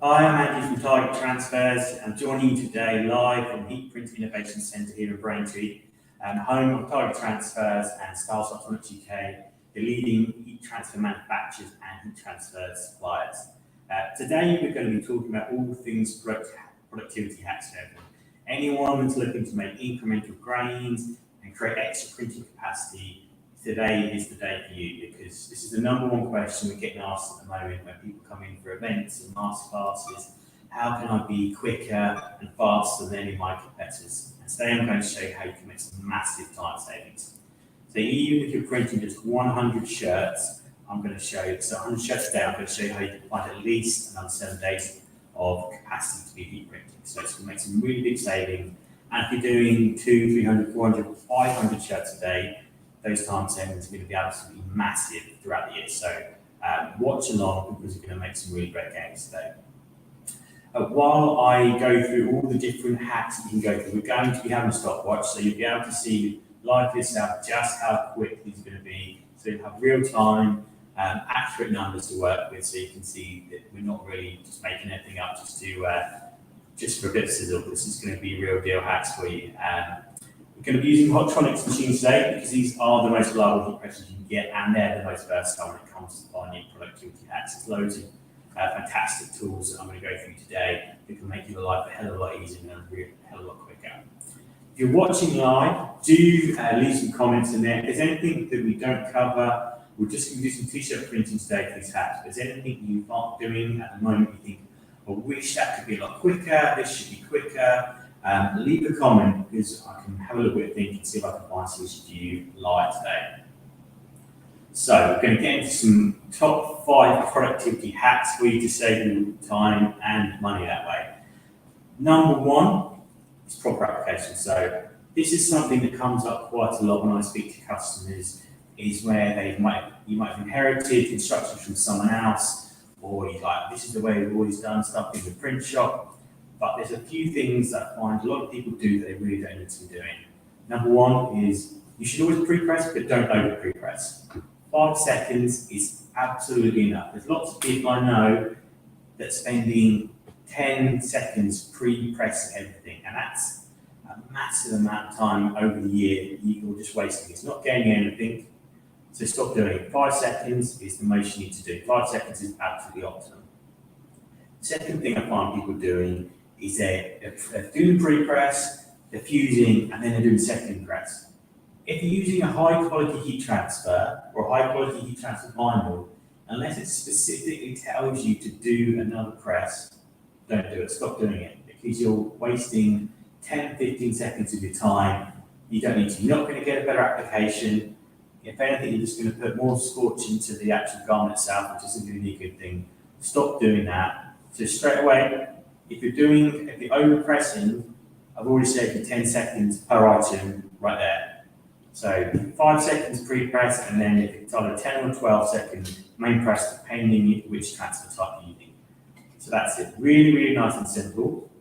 Hi, I'm Andy from Target Transfers. I'm joining you today live from Heat Print Innovation Centre here in Braintree, home of Target Transfers and Styles Electronics UK, the leading heat transfer manufacturers and heat transfer suppliers. Today we're going to be talking about all things productivity hacks for everyone. Anyone that's looking to make incremental gains and create extra printing capacity, today is the day for you, because this is the number one question we're getting asked at the moment when people come in for events and masterclasses. How can I be quicker and faster than any of my competitors? And today I'm going to show you how you can make some massive time savings. So even if you're printing just 100 shirts, I'm going to show you, so 100 shirts a day, I'm going to show you how you can find at least another 7 days of capacity to be heat printing. So it's going to make some really big savings. And if you're doing 200, 300, 400, 500 shirts a day, those time savings are going to be absolutely massive throughout the year. So watch along, because you're going to make some really great gains today. While I go through all the different hacks that you can go through, we're going to be having a stopwatch, so you'll be able to see live for yourself just how quick these are going to be. So you'll have real time, accurate numbers to work with, so you can see that we're not really just making anything up just for a bit of sizzle. This is going to be real deal hacks for you. We're going to be using Hotronix machines today because these are the most reliable heat pressers you can get, and they're the most versatile when it comes to finding productivity hacks. There's loads of fantastic tools that I'm going to go through today that can make your life a hell of a lot easier and a hell of a lot quicker. If you're watching live, do leave some comments in there. If there's anything that we don't cover, we're just going to do some t-shirt printing today for these hacks. If there's anything you aren't doing at the moment, you think, I wish that could be a lot quicker, this should be quicker, leave a comment, because I can have a little bit of thinking and see if I can find solutions to you live today. So we're going to get into some top 5 productivity hacks for you to save you time and money that way. Number 1 is proper application. So this is something that comes up quite a lot when I speak to customers, is where you might have inherited instructions from someone else, or you're like, this is the way we've always done stuff in the print shop. But there's a few things that I find a lot of people do that they really don't need to be doing. Number 1 is you should always pre-press, but don't over pre-press. 5 seconds is absolutely enough. There's lots of people I know that spending 10 seconds pre-pressing everything, and that's a massive amount of time over the year you're just wasting. It's not gaining anything, so stop doing it. 5 seconds is the most you need to do. 5 seconds is absolutely optimum. Second thing I find people doing is they're doing pre-press, they're fusing, and then they're doing second press. If you're using a high-quality heat transfer or a high-quality heat transfer vinyl, unless it specifically tells you to do another press, don't do it. Stop doing it, because you're wasting 10, 15 seconds of your time. You don't need to. You're not going to get a better application. If anything, you're just going to put more scorch into the actual garment itself, which isn't going to be a good thing. Stop doing that. So straight away, if you're over-pressing, I've already saved you 10 seconds per item right there. So 5 seconds pre-press, and then if it's either 10 or 12 seconds main press, depending which transfer type you're using. So that's it. Really, really nice and simple.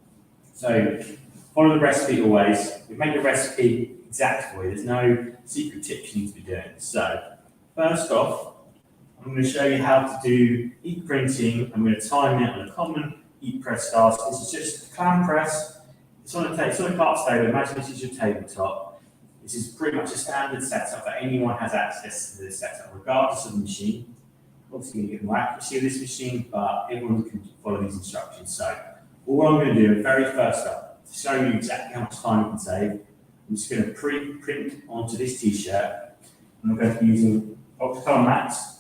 So follow the recipe always. We make the recipe exact for you. There's no secret tips you need to be doing. So first off, I'm going to show you how to do heat printing. I'm going to time it on a common heat press style. So this is just a clam press. It's on a cart table. Imagine this is your tabletop. This is pretty much a standard setup that anyone has access to this setup, regardless of the machine. Obviously, you're going to get more accuracy of this machine, but everyone can follow these instructions. So all I'm going to do, very first up, to show you exactly how much time you can save, I'm just going to pre-print onto this t-shirt, and I'm going to be using Ultracolor Max.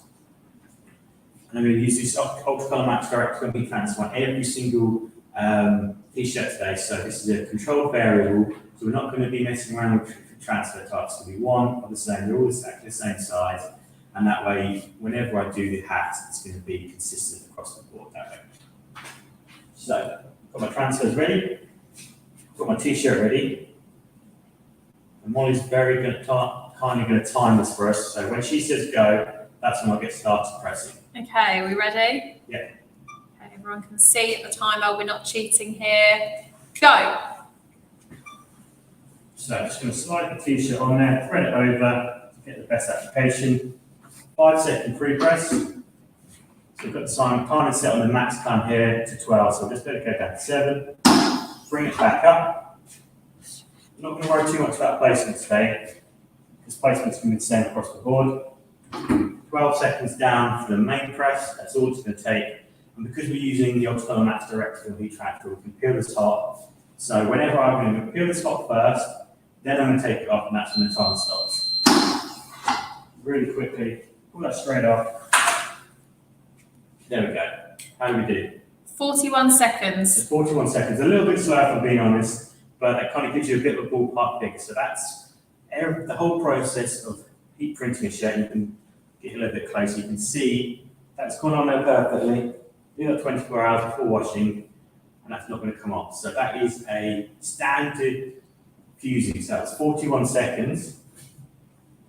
And I'm going to use this Ultracolor Max direct to heat transfer on every single t-shirt today. So this is a controlled variable, so we're not going to be messing around with transfer types. So we want of the same, they're all exactly the same size, and that way, whenever I do the hat, it's going to be consistent across the board that way. So, got my transfers ready, got my t-shirt ready, and Molly's very good, kindly going to time this for us. So when she says go, that's when I'll get started pressing. Okay, are we ready? Yeah. Okay, everyone can see the timer. We're not cheating here. Go. So I'm just going to slide the t-shirt on there, thread it over to get the best application. 5 second pre-press. We've got the timer set on the max time here to 12, so we'll just let it go down to 7. Bring it back up. I'm not going to worry too much about placement today, because placement's going to be the same across the board. 12 seconds down for the main press, that's all it's going to take. And because we're using the Opticolor Max Direct Fill Heat Transfer, we can peel this hot. So whenever I'm going to peel this hot first, then I'm going to take it off, and that's when the timer stops. Really quickly, pull that straight off. There we go. How do we do? 41 seconds. So 41 seconds, a little bit slow if I'm being honest, but that kind of gives you a bit of a ballpark figure. So that's the whole process of heat printing a shirt. You can get a little bit closer, you can see that's gone on there perfectly. Do that 24 hours before washing, and that's not going to come off. So that is a standard fusing. So it's 41 seconds.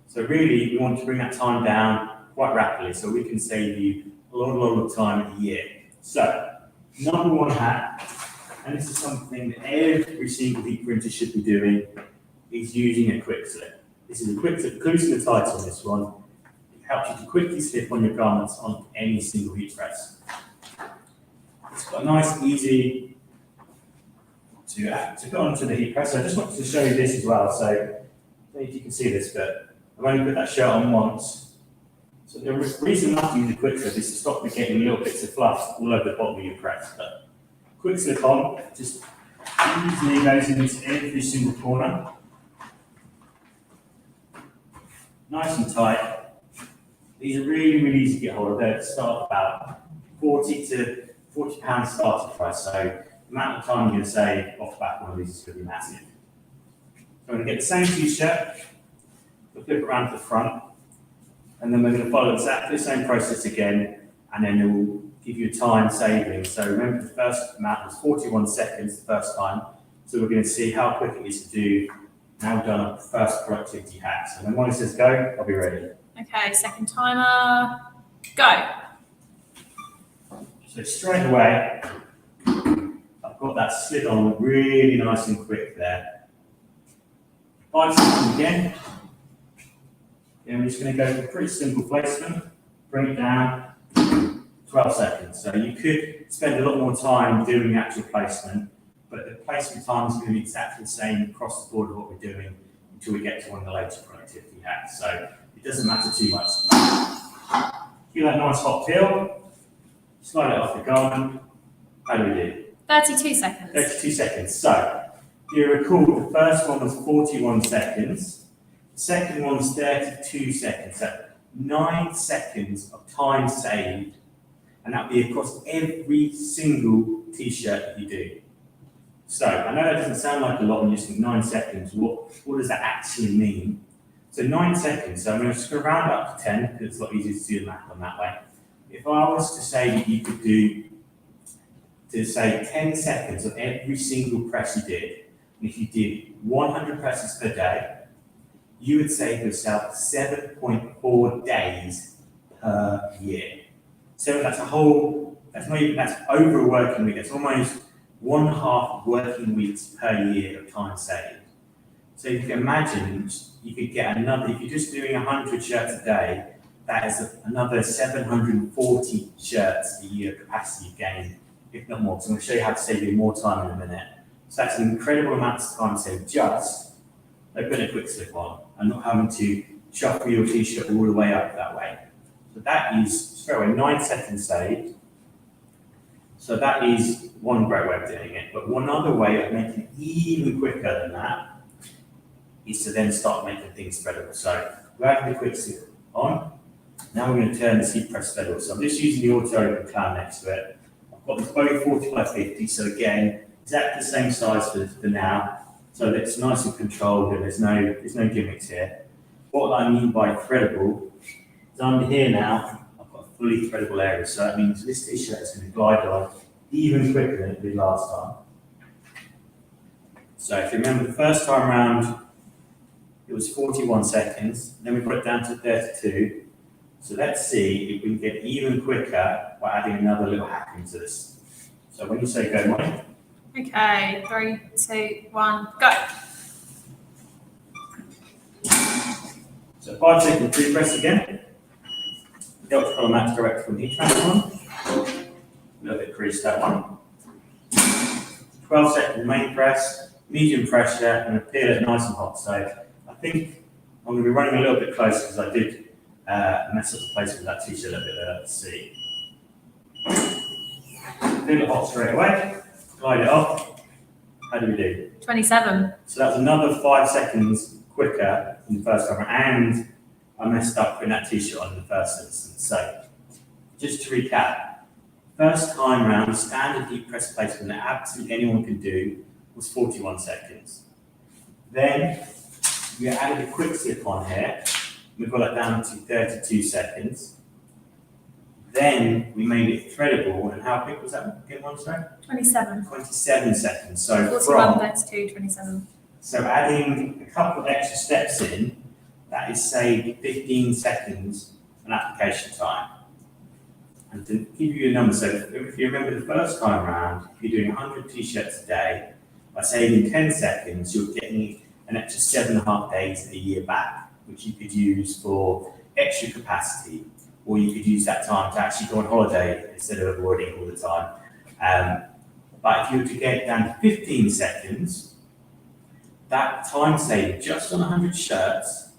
So really, we want to bring that time down quite rapidly, so we can save you a lot of time in a year. So, number one hack, and this is something that every single heat printer should be doing, is using a quick slip. This is a quick slip, including the title on this one. It helps you to quickly slip on your garments on any single heat press. It's got a nice, easy to go onto the heat press. So I just wanted to show you this as well. So, I don't know if you can see this, but I've only put that shirt on once. So the reason not to use a quick slip is to stop me getting little bits of fluff all over the bottom of your press. But quick slip on, just easily goes into every single corner. Nice and tight. These are really easy to get hold of. They start about 40 to 40 pounds starting price. So the amount of time you're going to save off the back of one of these is going to be massive. So I'm going to get the same t-shirt. We'll flip it around to the front, and then we're going to follow exactly the same process again, and then it will give you a time saving. So remember, the first amount was 41 seconds the first time, so we're going to see how quick it is to do. Now we've done our first productivity hack. So when one says go, I'll be ready. Okay, second timer, go. So straight away, I've got that slid on really nice and quick there. 5 seconds again. Then we're just going to go for a pretty simple placement, bring it down, 12 seconds. So you could spend a lot more time doing the actual placement, but the placement time is going to be exactly the same across the board of what we're doing until we get to one of the later productivity hacks. So it doesn't matter too much. Give that nice hot peel, slide it off the garment. How do we do? 32 seconds. 32 seconds. So if you recall, the first one was 41 seconds. The second one's 32 seconds, so 9 seconds of time saved, and that'll be across every single t-shirt that you do. So I know that doesn't sound like a lot when you think 9 seconds. What does that actually mean? So 9 seconds, so I'm just going to round up to 10, because it's a lot easier to do the math on that way. If I was to say that you could do, to say 10 seconds of every single press you did, and if you did 100 presses per day, you would save yourself 7.4 days per year. So that's that's over a working week. That's almost 1.5 working weeks per year of time saved. So you can imagine you could get another, if you're just doing 100 shirts a day, that is another 740 shirts a year capacity gain, if not more. So I'm going to show you how to save you more time in a minute. So that's an incredible amount of time saved just by putting a quick slip on and not having to shuffle your t-shirt all the way up that way. So that is straight away 9 seconds saved. So that is one great way of doing it. But one other way of making it even quicker than that is to then start making things spreadable. So we're having the quick slip on. Now we're going to turn this heat press spreadable. So I'm just using the auto open clown next to it. I've got this both 40 by 50. So again, exactly the same size for now. So it's nice and controlled, and there's no gimmicks here. What I mean by threadable is under here now, I've got a fully threadable area. So that means this t-shirt is going to glide on even quicker than it did last time. So if you remember the first time around, it was 41 seconds. Then we put it down to 32. So let's see if we can get even quicker by adding another little hack into this. So when you say go, Molly. Okay, 3, 2, 1, go. So 5 second pre-press again. The Opticolor Max Direct from Heat Transfer on. little bit creased that one. 12-second main press, medium pressure, and peel it nice and hot. So I think I'm going to be running a little bit closer because I did mess up the placement of that t-shirt a little bit there. Let's see. Peel it hot straight away, glide it off. How do we do? 27. So that's another 5 seconds quicker than the first time, and I messed up putting that t-shirt on in the first instance. So just to recap, first time round, standard deep press placement that absolutely anyone can do was 41 seconds. Then we added a quick slip on here. We got it down to 32 seconds. Then we made it threadable, and how quick was that? Get one, sorry? 27. 27 seconds. So 41, 32, 27. So adding a couple of extra steps in, that is saved 15 seconds on application time. And to give you a number, so if you remember the first time around, if you're doing 100 t-shirts a day, by saving 10 seconds, you're getting an extra 7.5 days a year back, which you could use for extra capacity, or you could use that time to actually go on holiday instead of avoiding all the time. But if you were to get it down to 15 seconds, that time saving just on 100 shirts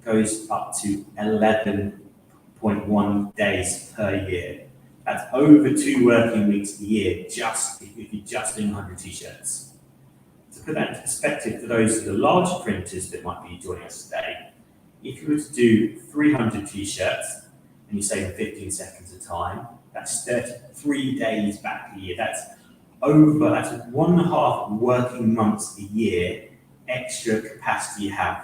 goes up to 11.1 days per year. That's over 2 working weeks a year, just if you're just doing 100 t-shirts. To put that into perspective for those of the large printers that might be joining us today, if you were to do 300 t-shirts and you save 15 seconds a time, that's 33 days back a year. That's 1.5 working months a year extra capacity you have.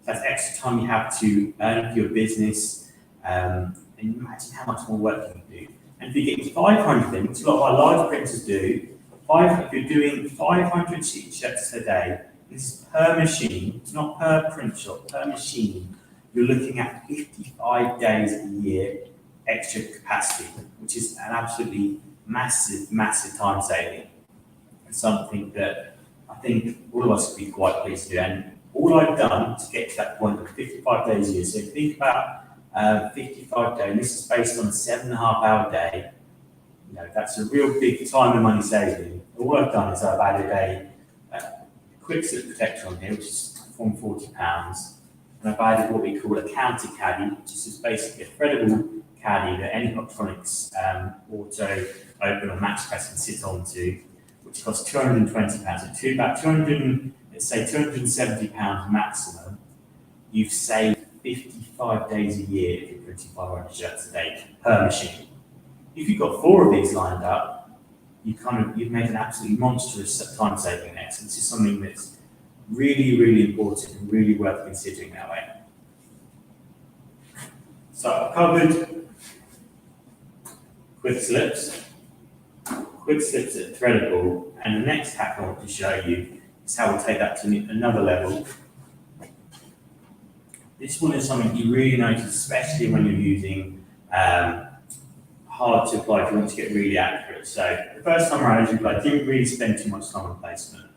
That's extra time you have to earn for your business, and imagine how much more work you can do. And if you get 500 in, which a lot of our large printers do, if you're doing 500 t-shirts a day, this is per machine, it's not per print shop, per machine, you're looking at 55 days a year extra capacity, which is an absolutely massive, massive time saving. And something that I think all of us would be quite pleased to do. And all I've done to get to that point of 55 days a year, so think about 55 days, and this is based on a 7.5 hour day. You know, that's a real big time and money saving. All I've done is I've added a quick slip protector on here, which is from £40. And I've added what we call a counter caddy, which is just basically a threadable caddy that any Optronics auto open or max press can sit onto, which costs £220. So about 200, let's say £270 maximum. You've saved 55 days a year if you're printing 500 shirts a day per machine. If you've got 4 of these lined up, you've made an absolutely monstrous time saving there. So this is something that's really, really important and really worth considering that way. So I've covered quick slips at threadable, and the next hack I want to show you is how we'll take that to another level. This one is something you really notice, especially when you're using hard to apply if you want to get really accurate. So the first time around, I didn't really spend too much time on placement,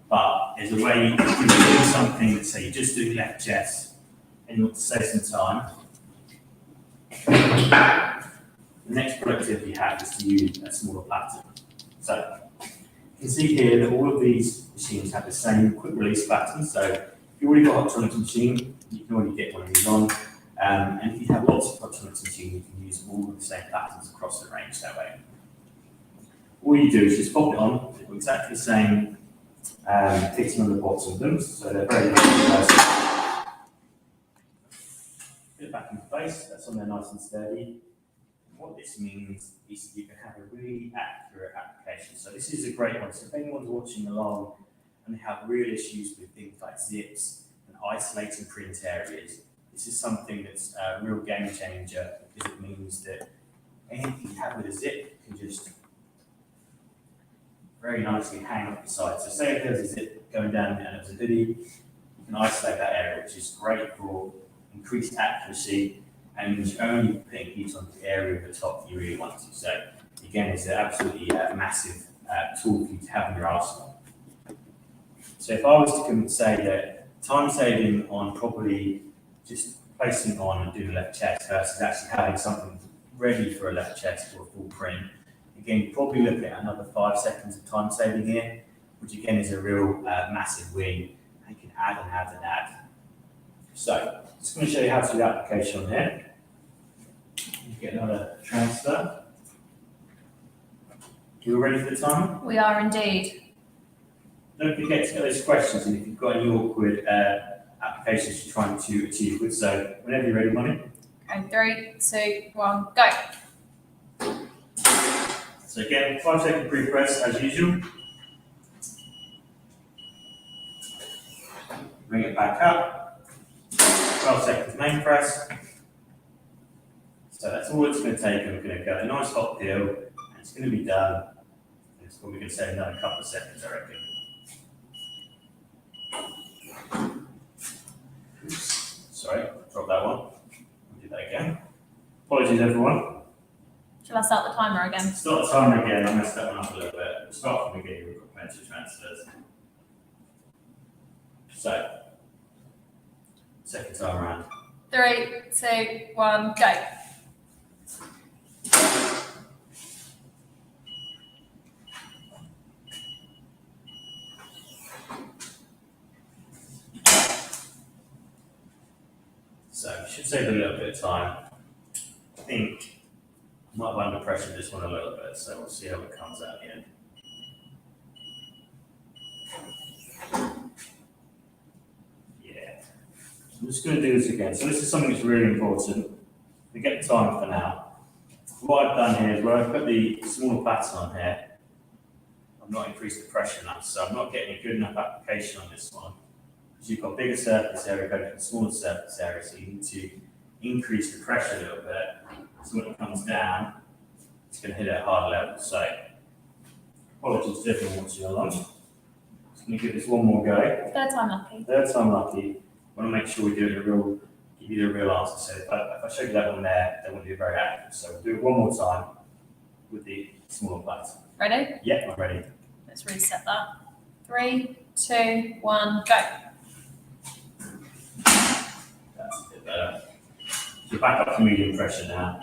but there's a way you can do something that, say, you're just doing left chest and you want to save some time. The next productivity hack is to use a smaller pattern. So you can see here that all of these machines have the same quick release pattern. So if you already got a Optronics machine, you can already get one of these on. And if you have lots of Optronics machines, you can use all of the same patterns across the range that way. All you do is just pop it on, they've got exactly the same fitting on the bottom of them, so they're very nice. Put it back in place, that's on there nice and sturdy. What this means is you can have a really accurate application. So this is a great one. So if anyone's watching along and they have real issues with things like zips and isolating print areas, this is something that's a real game changer, because it means that anything you have with a zip can just very nicely hang up the side. So say if there's a zip going down and there's a hoodie, you can isolate that area, which is great for increased accuracy, and you're only putting heat on the area of the top you really want to. So again, it's an absolutely massive tool for you to have in your arsenal. So if I was to say that time saving on probably just placing on and doing a left chest versus actually having something ready for a left chest or a full print Again, you're probably looking at another 5 seconds of time saving here, which again is a real massive win. You can add and add and add. So, just going to show you how to do the application on here. You get another transfer. You all ready for the timer? We are indeed. Don't forget to get those questions in if you've got any awkward applications you're trying to achieve with. So, whenever you're ready, Money. Okay, 3, 2, 1, go. So again, 5 second pre-press as usual. Bring it back up. 12 seconds main press. So that's all it's going to take, and we're going to get a nice hot peel, and it's going to be done. And it's probably going to take another couple of seconds, I reckon. Oops. Sorry, drop that one. We'll do that again. Apologies, everyone. Shall I start the timer again? Start the timer again. I messed that one up a little bit. We'll start from the beginning. We've got plenty of transfers. So, second time around. 3, 2, 1, go. So, you should save a little bit of time. I think I might have under pressure this one a little bit, so we'll see how it comes out at the end. Yeah. I'm just going to do this again. So this is something that's really important. We get the time for now. What I've done here is where I've put the smaller pattern on here, I've not increased the pressure enough, so I'm not getting a good enough application on this one. Because you've got bigger surface area going to the smaller surface area, so you need to increase the pressure a little bit. So when it comes down, it's going to hit at a harder level. So, apologies to everyone watching along. Just going to give this one more go. Third time lucky. Third time lucky. I want to make sure we do it give you the real answer. So if I show you that one there, that won't be very accurate. So we'll do it one more time with the smaller plates. Ready? Yeah, I'm ready. Let's reset that. 3, 2, 1, go. That's a bit better. So back up to medium pressure now.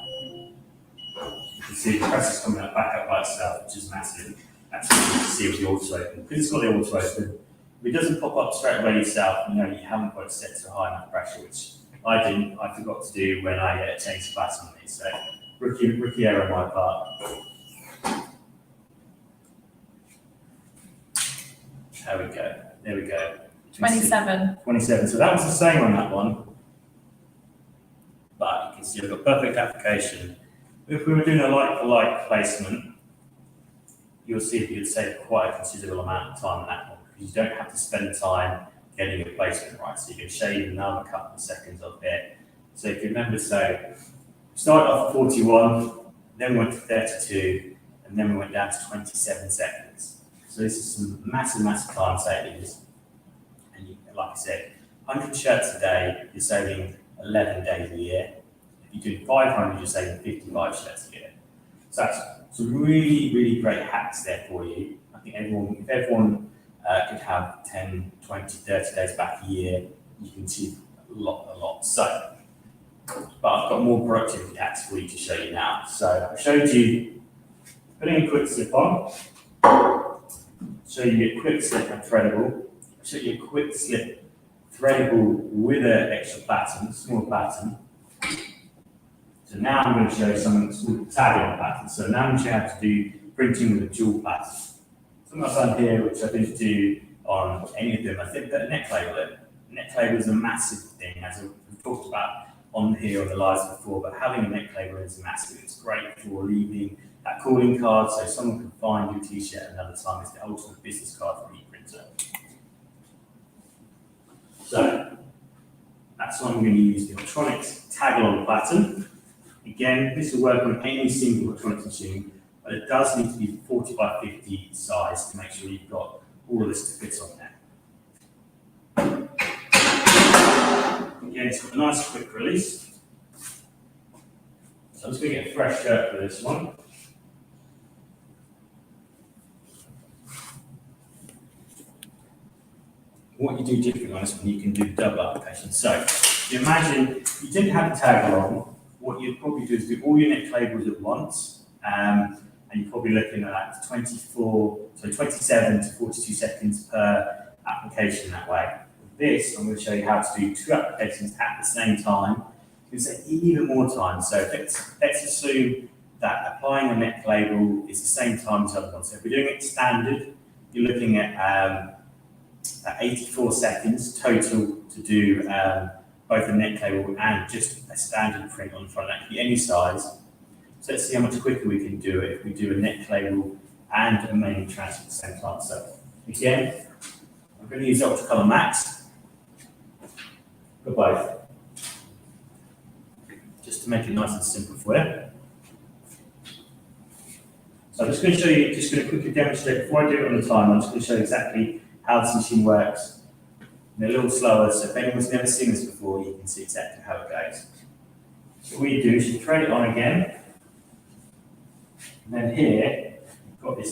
You can see the pressure's coming up back up by itself, which is massive. Actually, you can see with the auto open. Because it's got the auto open, if it doesn't pop up straight away yourself, you know you haven't got it set to a high enough pressure, which I didn't. I forgot to do when I changed the pattern on these. So rookie error on my part. There we go. There we go. 27. 27. So that was the same on that one. But you can see I've got perfect application. If we were doing a like-for-like placement, you'll see that you'd save quite a considerable amount of time on that one, because you don't have to spend time getting your placement right. So you can shave another couple of seconds off here. So if you remember, so we started off at 41, then we went to 32, and then we went down to 27 seconds. So this is some massive, massive time savings. And you, like I said, 100 shirts a day, you're saving 11 days a year. If you're doing 500, you're saving 55 shirts a year. So that's some really, really great hacks there for you. I think if everyone could have 10, 20, 30 days back a year, you can achieve a lot. So, but I've got more productivity hacks for you to show you now. So I showed you putting a quick slip on, show you a quick slip and threadable, show you a quick slip threadable with an extra pattern, small pattern. So now I'm going to show you something that's called a tag-along pattern. So now I'm going to show you how to do printing with a dual pattern. Something I've done here, which I didn't do on any of them, I think that a neck label in. Neck label is a massive thing, as we've talked about on here on the lives before, but having a neck label is massive. It's great for leaving that calling card, so someone can find your t-shirt another time. It's the ultimate business card for an e-printer. So that's what I'm going to use, the Ultronics tag-along pattern. Again, this will work on any single electronics machine, but it does need to be 40 by 50 size to make sure you've got all of this to fit on there. Again, it's got a nice quick release. So I'm just going to get a fresh shirt for this one. What you do differently on this one, you can do double application. So you imagine you didn't have the tag along, what you'd probably do is do all your neck labels at once, and and you're probably looking at 27 to 42 seconds per application that way. With this, I'm going to show you how to do 2 applications at the same time. You can say even more time. So let's assume that applying a neck label is the same time as the other one. So if we're doing it standard, you're looking at 84 seconds total to do both a neck label and just a standard print on the front. That can be any size. So let's see how much quicker we can do it if we do a neck label and a manual transfer at the same time. So again, I'm going to use Ultracolor Max for both, just to make it nice and simple for you. So I'm just going to show you, just going to quickly demonstrate, before I do it on the time, I'm just going to show you exactly how this machine works. And a little slower, so if anyone's never seen this before, you can see exactly how it goes. So what you do is you thread it on again, and then here, you've got this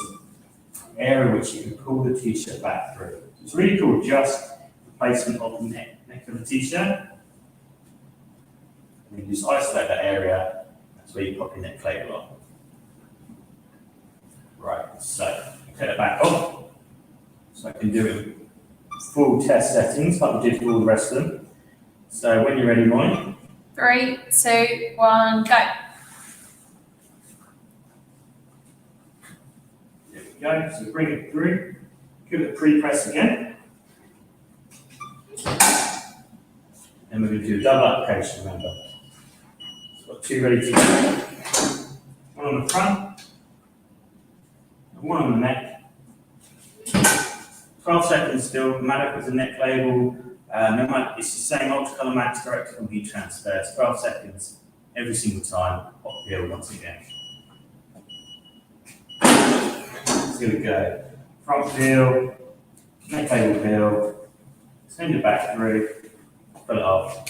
area which you can pull the t-shirt back through. It's really cool, just the placement of the neck of the t-shirt. And you just isolate that area, that's where you pop your neck label on. Right, so take it back off, so I can do it full test settings like we did for all the rest of them. So when you're ready, Molly. 3, 2, 1, go. There we go, so bring it through, give it a pre-press again. And we're going to do a double application, remember. So got 2 ready to go. One on the front, and one on the neck. 12 seconds still, no matter if it's a neck label, it's the same Ultracolor Max direct from heat transfers, 12 seconds every single time, hot peel once again. So here we go, front peel, neck label peel, send it back through, pull it off.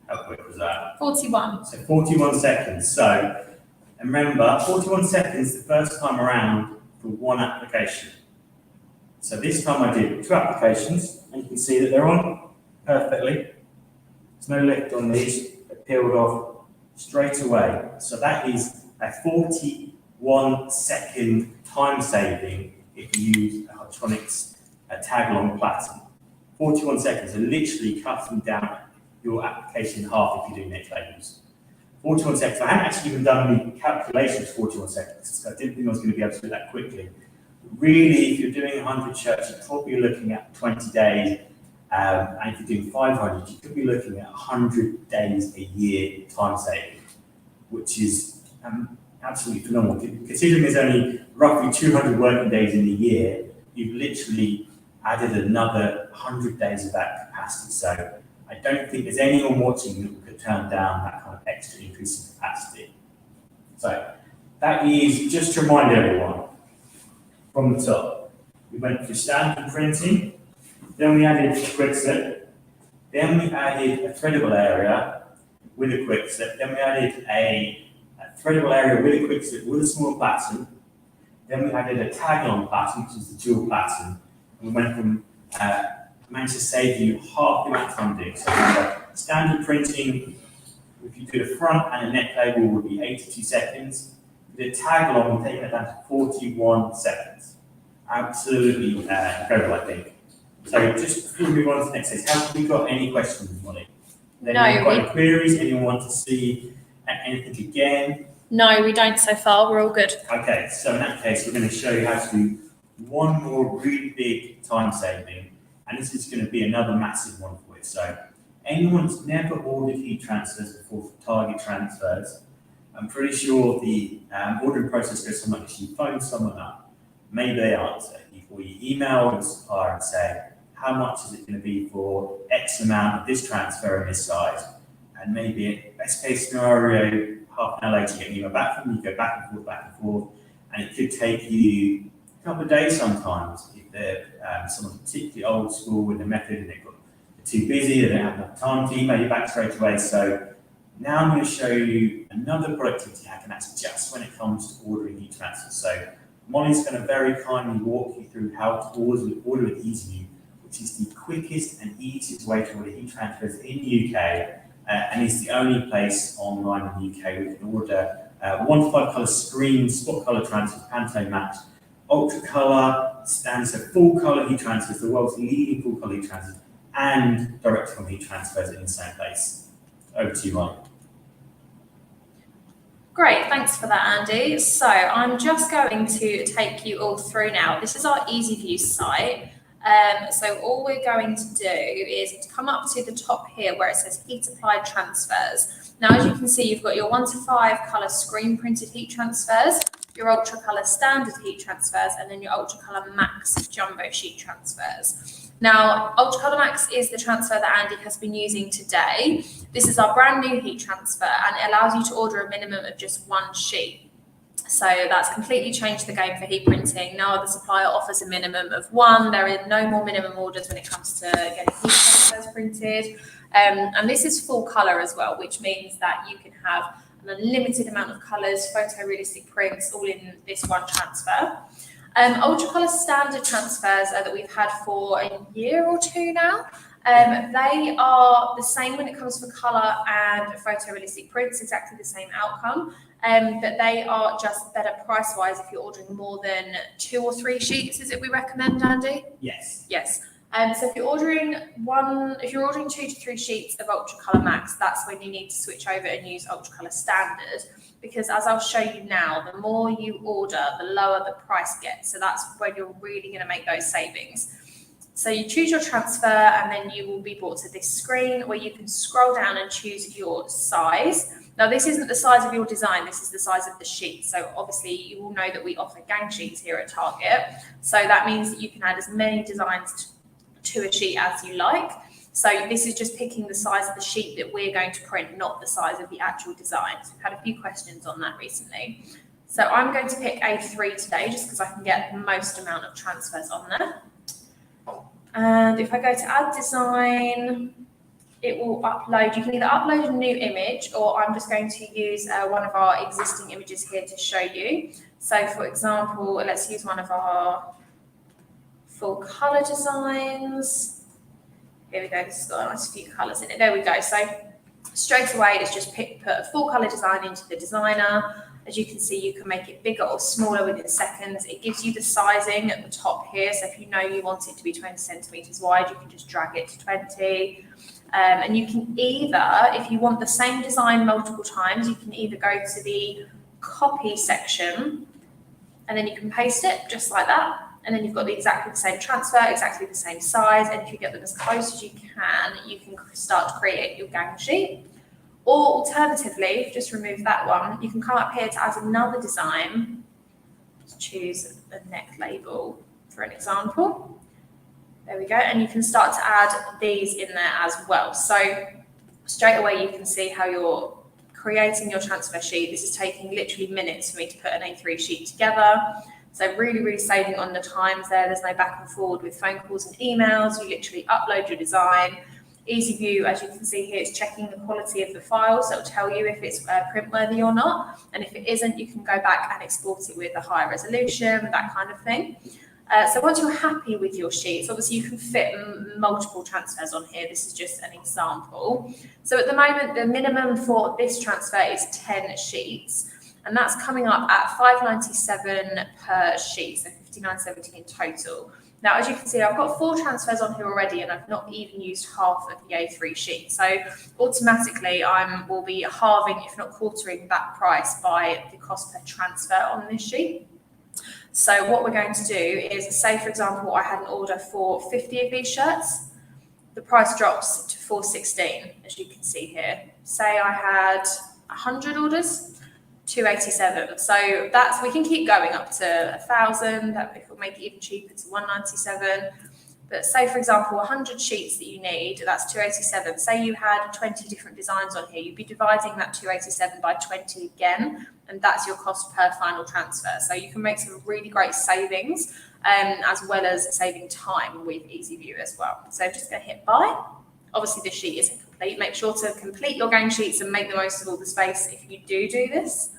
How quick was that? 41. So 41 seconds, so, and remember, 41 seconds the first time around for 1 application. So this time I did 2 applications, and you can see that they're on perfectly. There's no lift on these, they're peeled off straight away. So that is a 41-second time saving if you use a Hotronix tag-along platen. 41 seconds are literally cutting down your application in half if you do neck labels. 41 seconds, I haven't actually even done the calculations 41 seconds, so I didn't think I was going to be able to do that quickly. Really, if you're doing 100 shirts, you're probably looking at 20 days, and if you're doing 500, you could be looking at 100 days a year time saving, which is absolutely phenomenal. Considering there's only roughly 200 working days in a year, you've literally added another 100 days of that capacity. So I don't think there's anyone watching that could turn down that kind of extra increase in capacity. So that is, just to remind everyone, from the top, we went through standard printing, then we added a quick slip, then we added a threadable area with a quick slip, then we added a threadable area with a quick slip with a small platen, then we added a tag-along platen, which is the dual platen, and we went from, managed to save you half the amount of time doing. So remember, standard printing, if you do the front and a neck label, would be 82 seconds. The tag along, we're taking it down to 41 seconds. Absolutely incredible, I think. So just before we move on to the next stage, have we got any questions, Molly? Anyone got any queries? Anyone want to see anything again? No, we don't so far. We're all good. Okay, so in that case, we're going to show you how to do one more really big time saving, and this is going to be another massive one for you. So anyone who's never ordered heat transfers before for Target transfers, I'm pretty sure the ordering process goes something like this. You phone someone up, maybe they answer, or you email the supplier and say, how much is it going to be for X amount of this transfer in this size? And maybe best case scenario, half an hour later you get an email back from them, you go back and forth, and it could take you a couple of days sometimes. If they're someone particularly old school with the method and they're too busy, they don't have enough time to email you back straight away. So now I'm going to show you another productivity hack, and that's just when it comes to ordering heat transfers. So Molly's going to very kindly walk you through how to order with EasyView, which is the quickest and easiest way to order heat transfers in the UK, and is the only place online in the UK we can order 1 to 5 colour screen, spot colour transfers, Pantone Max, ultra colour, standard, so full colour heat transfers, the world's leading full colour heat transfers, and direct from heat transfers in the same place. Over to you, Molly. Great, thanks for that, Andy. So I'm just going to take you all through now. This is our EasyView site. So all we're going to do is to come up to the top here where it says heat applied transfers. Now, as you can see, you've got your 1 to 5 colour screen printed heat transfers, your ultra colour standard heat transfers, and then your ultra colour max jumbo sheet transfers. Now, Ultra Colour Max is the transfer that Andy has been using today. This is our brand new heat transfer, and it allows you to order a minimum of just 1 sheet. So that's completely changed the game for heat printing. No other supplier offers a minimum of 1. There are no more minimum orders when it comes to getting heat transfers printed. And this is full colour as well, which means that you can have an unlimited amount of colours, photorealistic prints, all in this one transfer. Ultra Colour standard transfers that we've had for a year or 2 now. They are the same when it comes to colour and photorealistic prints, exactly the same outcome, but they are just better price-wise if you're ordering more than 2 or 3 sheets, is it we recommend, Andy? Yes. Yes. So if you're ordering 2 to 3 sheets of Ultra Colour Max, that's when you need to switch over and use Ultra Colour Standard, because as I'll show you now, the more you order, the lower the price gets. So that's when you're really going to make those savings. So you choose your transfer, and then you will be brought to this screen where you can scroll down and choose your size. Now, this isn't the size of your design, this is the size of the sheet. So obviously you will know that we offer gang sheets here at Target. So that means that you can add as many designs to a sheet as you like. So this is just picking the size of the sheet that we're going to print, not the size of the actual design. So we've had a few questions on that recently. So I'm going to pick A3 today just because I can get the most amount of transfers on there. And if I go to add design, it will upload. You can either upload a new image, or I'm just going to use one of our existing images here to show you. So for example, let's use one of our full color designs. Here we go, this has got a nice few colors in it. There we go. So straight away, it's just put a full color design into the designer. As you can see, you can make it bigger or smaller within seconds. It gives you the sizing at the top here. So if you know you want it to be 20 centimeters wide, you can just drag it to 20. And you can either, if you want the same design multiple times, you can either go to the copy section and then you can paste it just like that. And then you've got exactly the same transfer, exactly the same size. And if you get them as close as you can start to create your gang sheet. Or alternatively, just remove that one, you can come up here to add another design. Let's choose a neck label for an example. There we go. And you can start to add these in there as well. So straight away, you can see how you're creating your transfer sheet. This is taking literally minutes for me to put an A3 sheet together. So really, really saving on the times there. There's no back and forward with phone calls and emails. You literally upload your design. EasyView, as you can see here, is checking the quality of the file, so it'll tell you if it's print worthy or not. And if it isn't, you can go back and export it with a high resolution, that kind of thing. So once you're happy with your sheets, obviously you can fit multiple transfers on here. This is just an example. So at the moment, the minimum for this transfer is 10 sheets, and that's coming up at $5.97 per sheet, so $59.70 in total. Now, as you can see, I've got 4 transfers on here already, and I've not even used half of the A3 sheet. So automatically, will be halving, if not quartering, that price by the cost per transfer on this sheet. So what we're going to do is, say, for example, I had an order for 50 of these shirts. The price drops to $4.16, as you can see here. Say I had 100 orders, $2.87. So we can keep going up to 1,000. That will make it even cheaper to $1.97. But say, for example, 100 sheets that you need, that's $2.87. Say you had 20 different designs on here, you'd be dividing that $2.87 by 20 again, and that's your cost per final transfer. So you can make some really great savings, as well as saving time with EasyView as well. So I'm just going to hit buy. Obviously, the sheet isn't complete. Make sure to complete your gang sheets and make the most of all the space if you do this.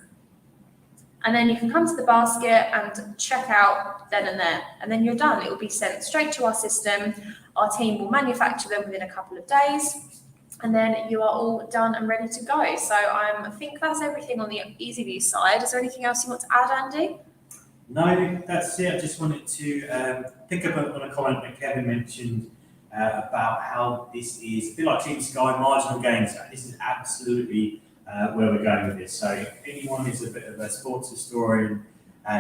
And then you can come to the basket and check out then and there, and then you're done. It will be sent straight to our system. Our team will manufacture them within a couple of days, and then you are all done and ready to go. So I think that's everything on the EasyView side. Is there anything else you want to add, Andy? No, that's it. I just wanted to pick up on a comment that Kevin mentioned about how this is a bit like Team Sky, marginal gains. This is absolutely where we're going with this. So if anyone is a bit of a sports historian,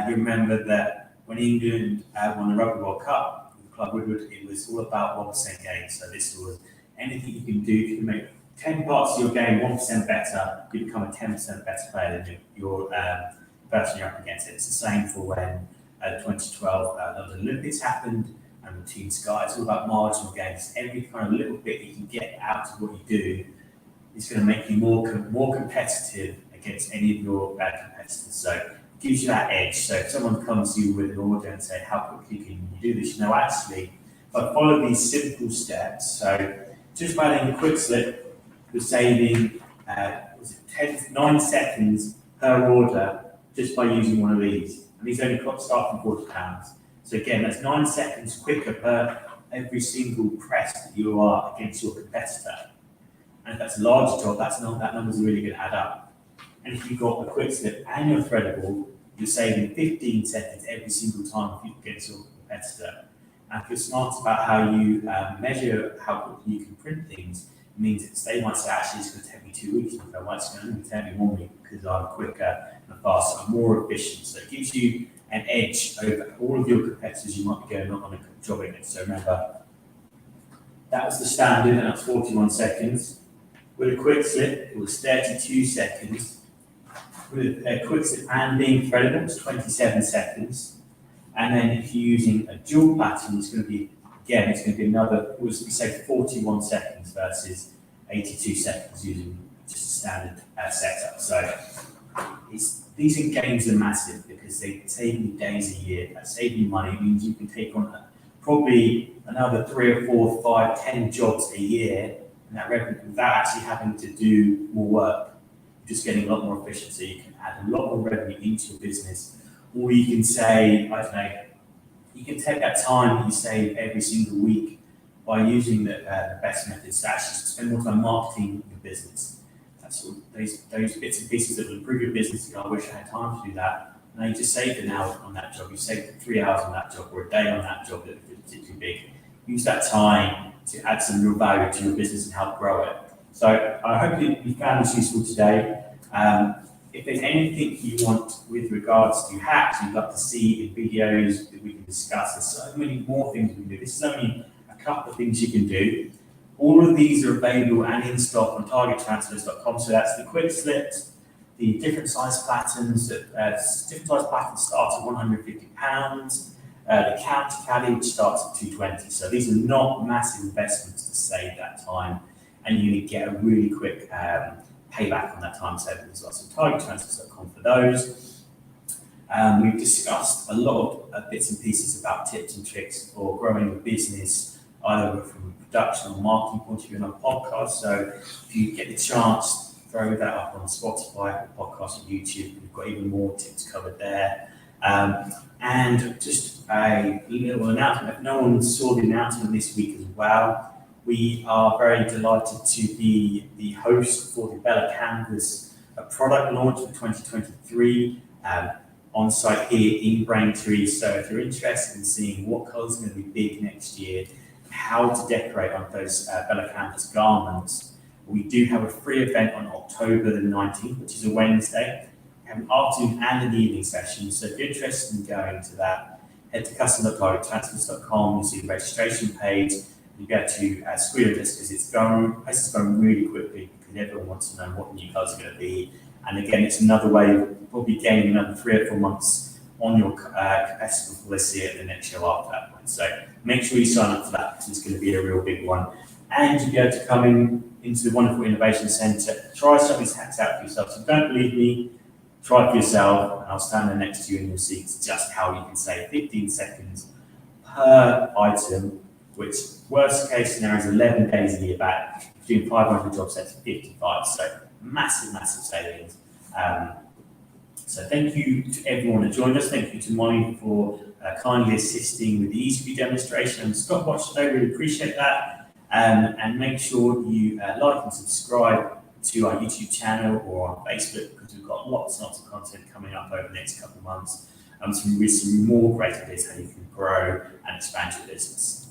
you remember that when England won the Rugby World Cup with Club Woodward, it was all about 1% gains. So this was anything you can do, if you can make 10 parts of your game 1% better, you become a 10% better player than your person you're up against. It's the same for when the 2012 London Olympics happened and the Team Sky. It's all about marginal gains. Every kind of little bit you can get out of what you do is going to make you more competitive against any of your competitors. So it gives you that edge. So if someone comes to you with an order and say, how quickly can you do this? You know, actually, if I follow these simple steps, so just by doing a quick slip, we're saving 9 seconds per order just by using one of these. And these only start from £40. So again, that's 9 seconds quicker per every single press that you are against your competitor. And if that's a larger job, that number's really going to add up. And if you've got a quick slip and you're threadable, you're saving 15 seconds every single time against your competitor. And if you're smart about how you measure how quickly you can print things, it means that they might say, actually, it's going to take me 2 weeks. And well, it's going to take me 1 week because I'm quicker and faster and more efficient. So it gives you an edge over all of your competitors you might be going on a job against. So remember, that was the standard, and that's 41 seconds. With a quick slip, it was 32 seconds. With a quick slip and being threadable, it's 27 seconds. And then if you're using a dual pattern, it's going to be another, we say 41 seconds versus 82 seconds using just a standard setup. So these gains are massive because they save you days a year. That saves you money. It means you can take on probably another 3 or 4, 5, 10 jobs a year, and that revenue without actually having to do more work. You're just getting a lot more efficient, so you can add a lot more revenue into your business. Or you can say, I don't know, you can take that time that you save every single week by using the best methods to actually spend more time marketing your business. That's all, those bits and pieces that will improve your business. You know, I wish I had time to do that. Now you just saved an hour on that job. You saved 3 hours on that job or a day on that job that is particularly big. Use that time to add some real value to your business and help grow it. So I hope you found this useful today. If there's anything you want with regards to hacks you'd love to see in videos that we can discuss, there's so many more things we can do. This is only a couple of things you can do. All of these are available and in stock on targettransfers.com. So that's the quick slips, the different size patterns. Different size patterns start at £150. The counter caddy, which starts at £220. So these are not massive investments to save that time, and you're going to get a really quick payback on that time saving as well. So targettransfers.com for those. We've discussed a lot of bits and pieces about tips and tricks for growing your business, either from a production or marketing point of view on our podcast. So if you get the chance, throw that up on Spotify, podcast, and YouTube. We've got even more tips covered there. And just a little announcement, if no one saw the announcement this week as well, we are very delighted to be the host for the Bella Canvas product launch for 2023 on site here in Braintree. So if you're interested in seeing what colours are going to be big next year, how to decorate on those Bella Canvas garments, we do have a free event on October the 19th, which is a Wednesday. We have an afternoon and an evening session. So if you're interested in going to that, head to customer.targettransfers.com. You'll see the registration page. You go to screen this because it's going really quickly because everyone wants to know what the new colours are going to be. And again, it's another way of probably gaining another 3 or 4 months on your competitor before they see it at the next show after that point. So make sure you sign up for that because it's going to be a real big one. And you'll be able to come into the wonderful Innovation Centre, try some of these hacks out for yourself. So don't believe me, try it for yourself, and I'll stand there next to you and you'll see just how you can save 15 seconds per item, which worst case scenario is 11 days a year back. Doing 500 job sets for 55, so massive savings. So thank you to everyone that joined us. Thank you to Molly for kindly assisting with the EasyView demonstration and stopwatch today. Really appreciate that. And make sure you like and subscribe to our YouTube channel or on Facebook, because we've got lots and lots of content coming up over the next couple of months. With some more great ideas how you can grow and expand your business.